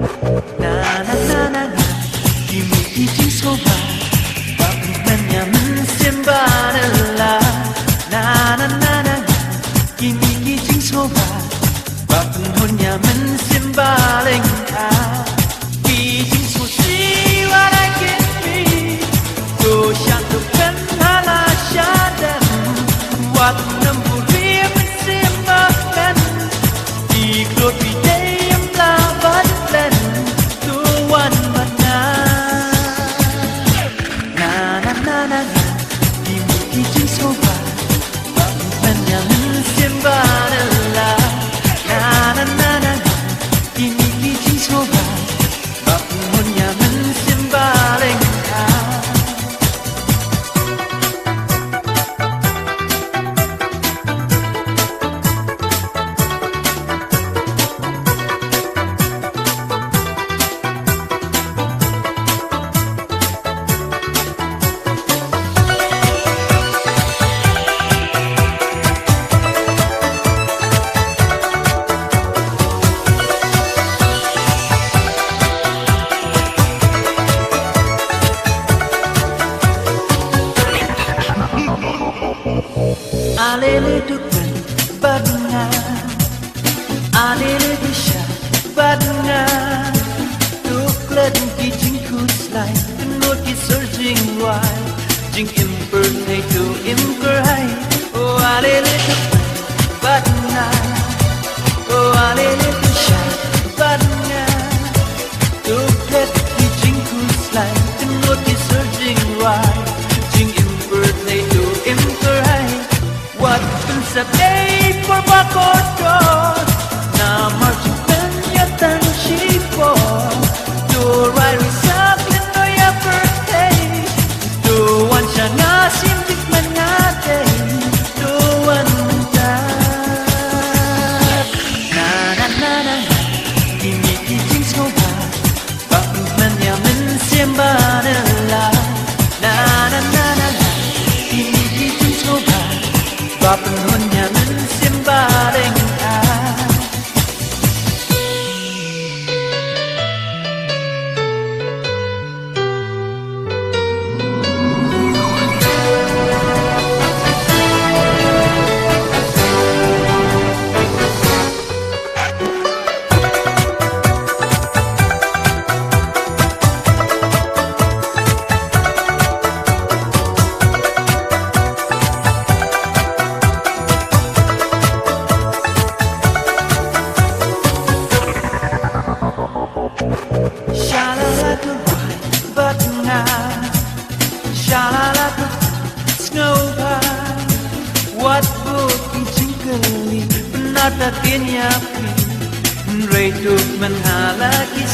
Na na na na na, kimi kicing soba, bakit manyaman simbanala. Na na na na na, kimi kicing soba, bakit manyaman simbaling ka. Kicing susi wala kimi, to shanto kan hala shadan, wat namburi mensimbakan, iklot bidayam laban dan tuan mana. Na na na na na, kimi kicing soba, bakit manyaman simbanala. Na na na na na, kimi kicing soba, bakit manyaman simbaling ka. Alele dukan badna, alele disha badna, tuklan ki jingku slai, tenut ki surging wai, jing imper to imper hai. Oh alele dukan badna, oh alele disha badna, tuklan ki jingku slai, tenut ki surging wai, jing imper to imper hai. What sa day for bakotos na marchutan yatan shipo to right recycling no ya birthday to one siya nga simdik manate to one manta. Na na na na kimi kicing soba, bakit manyaman simbanala. Na na na na kimi kicing soba, bakit manyaman simbaling ka. Shalala goodbye, but now shalala goodbye, snow pie. What book jingkali penata tinya pi, retuk menhala kis